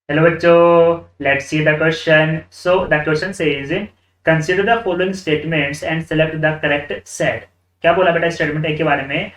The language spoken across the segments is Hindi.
Hello बच्चों, let's see the question. So the question says, consider the following statements and select the correct set. क्या बोला बेटा स्टेटमेंट ए के बारे में?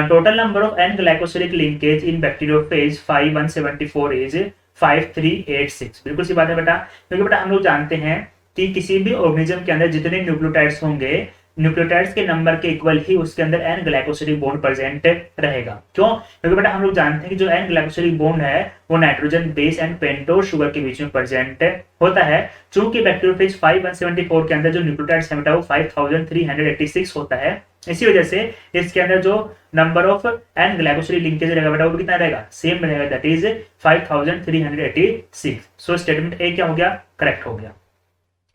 Total number of N glycosidic linkage in bacteriophage 5174 is 5386। बिल्कुल सी बात है बेटा, क्योंकि बेटा हम लोग जानते हैं कि किसी भी ऑर्गेनिज्म के अंदर जितने न्यूक्लियोटाइड्स होंगे, न्यूक्लियोटाइड्स के नंबर के इक्वल ही उसके अंदर एन ग्लाइकोसिलिक बॉन्ड प्रेजेंट रहेगा। क्यों? क्योंकि बेटा हम लोग जानते हैं कि जो एन ग्लाइकोसिलिक बॉन्ड है वो nitrogen base and pentose sugar के बीच में प्रेजेंट होता है। चूंकि बैक्टीरियोफेज 5174 के अंदर जो न्यूक्लियोटाइड्स है बेटा वो 5386 होता है, इसी वजह से इसके अंदर जो number of N glycosidic linkage रहेगा बेटा वो कितना रहेगा? सेम रहेगा, that is 5386। So statement A क्या हो गया? करेक्ट हो गया।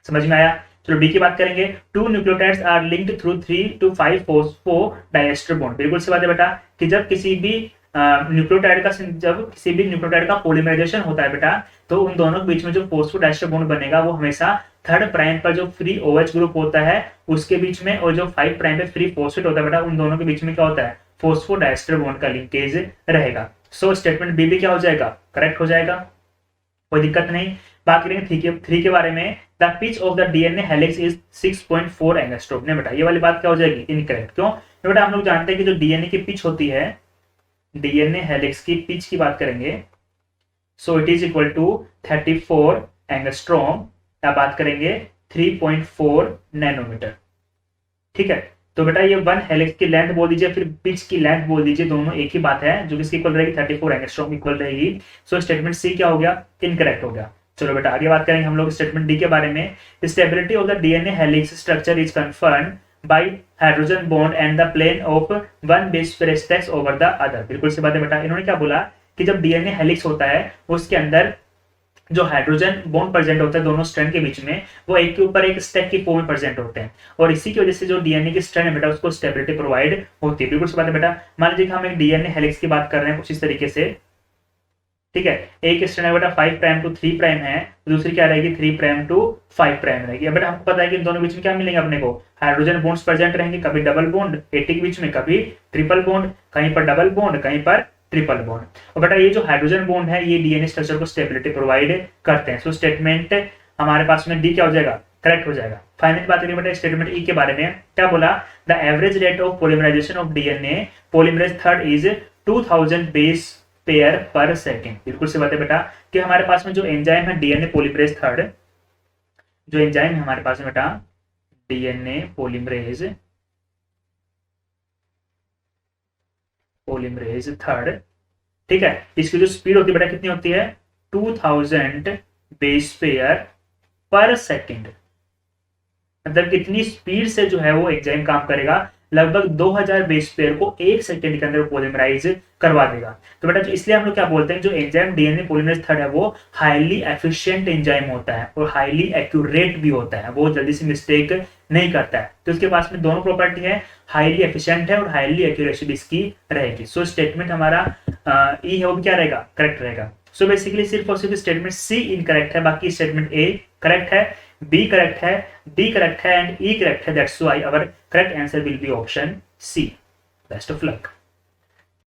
समझ में आया? चलो बी की बात करेंगे। Two nucleotides are linked through 3 to 5 phosphodiester bond. बिल्कुल सी बात है बेटा कि जब किसी भी न्यूक्लियोटाइड का पॉलीमराइजेशन होता है बेटा, तो उन दोनों के बीच में जो फॉस्फोडाइएस्टर बॉन्ड बनेगा वो हमेशा थर्ड प्राइम पर जो फ्री OH ग्रुप होता है उसके बीच में, और जो 5 प्राइम पे फ्री फॉस्फेट होता है बेटा, उन दोनों के बीच में क्या होता है? फॉस्फोडाइएस्टर बॉन्ड का लिंकेज रहेगा। सो स्टेटमेंट बी भी क्या हो जाएगा? करेक्ट हो जाएगा, कोई दिक्कत नहीं। बात करेंगे थ्री के बारे में। The pitch of the DNA helix is 6.4 angstrom. नहीं बेटा, ये वाली बात क्या हो जाएगी? इनकरेक्ट। क्यों? तो बेटा हम लोग जानते हैं कि जो डीएनए की पिच होती है, डीएनए हेलिक्स की पिच की बात करेंगे, so it is equal to 34 angstrom, या बात करेंगे 3.4 नैनोमीटर। ठीक है, तो बेटा ये वन हेलिक्स की लेंथ बोल दीजिए, फिर पिच की लेंथ बोल दीजिए, दोनों एक ही बात है, जो किसकी इक्वल रहेगी? 34 एंगस्ट्रोम इक्वल रहेगी। सो स्टेटमेंट सी क्या हो गया? इनकरेक्ट हो गया। चलो बेटा आगे बात करेंगे हम लोग स्टेटमेंट डी के बारे में। Stability of the DNA helix structure is confirmed by hydrogen bond and the plane of one base pair stacks over the other. बिल्कुल सी बात है बेटा, इन्होंने क्या बोला कि जब डीएनए हेलिक्स होता है उसके अंदर जो हाइड्रोजन बॉन्ड प्रेजेंट होता है दोनों स्ट्रैंड के बीच में, वो एक के ऊपर एक स्टैक की फॉर्म में प्रेजेंट होते हैं, और इसी की वजह से जो डीएनए की स्ट्रैंड है बेटा उसको स्टेबिलिटी प्रोवाइड होती है। बिल्कुल सी बात है बेटा। मान लीजिए कि हम एक डीएनए हेलिक्स की बात कर रहे हैं कुछ इस तरीके से, ठीक है, एक स्ट्रैंड बेटा 5 प्राइम टू 3 प्राइम है, दूसरी क्या रहेगी? 3 प्राइम टू 5 प्राइम रहेगी। बेटा हमको पता है कि इन दोनों बीच में क्या मिलेंगे अपने को? हाइड्रोजन बॉन्ड्स प्रेजेंट रहेंगे, कभी डबल बॉन्ड 80 के बीच में, कभी ट्रिपल बॉन्ड, कहीं पर डबल बॉन्ड, कहीं पर ट्रिपल बॉन्ड। और बेटा ये जो हाइड्रोजन बॉन्ड है ये डीएनए स्ट्रक्चर को स्टेबिलिटी प्रोवाइड करते हैं। सो स्टेटमेंट हमारे पास में डी क्या हो जाएगा? करेक्ट हो जाएगा। फाइनल बात करें बेटा स्टेटमेंट ई के बारे में। क्या बोला? The average rate of polymerisation of DNA polymerase third is 2000 base pair per second. बिल्कुल सी बात है बेटा कि हमारे पास में जो एंजाइम है डीएनए पॉलीमरेज थर्ड, जो एंजाइम है हमारे पास में बेटा डीएनए पॉलीमरेज थर्ड, ठीक है, इसकी जो स्पीड होती है बेटा कितनी होती है? 2000 बेस पेयर पर सेकेंड। मतलब कितनी स्पीड से जो है वो एंजाइम काम करेगा? लगभग 2000 बेस पेयर को 1 सेकंड के अंदर पॉलीमराइज करवा देगा। तो बेटा इसलिए हम लोग क्या बोलते हैं, जो एंजाइम डीएनए पॉलीमरेज थर्ड है वो हाईली एफिशिएंट एंजाइम होता है और हाईली एक्यूरेट भी होता है, वो जल्दी से मिस्टेक नहीं करता है। तो इसके पास में दोनों प्रॉपर्टी है, हाईली एफिशिएंट है और हाईली एक्यूरेसी इसकी रहेगी। सो स्टेटमेंट हमारा ई है वो क्या रहेगा? करेक्ट रहेगा। सो बेसिकली सिर्फ और सिर्फ स्टेटमेंट सी इनकरेक्ट है, बाकी स्टेटमेंट ए करेक्ट है, बी करेक्ट है, डी करेक्ट है एंड ई करेक्ट है। That's why our correct answer will be option C. Best of luck.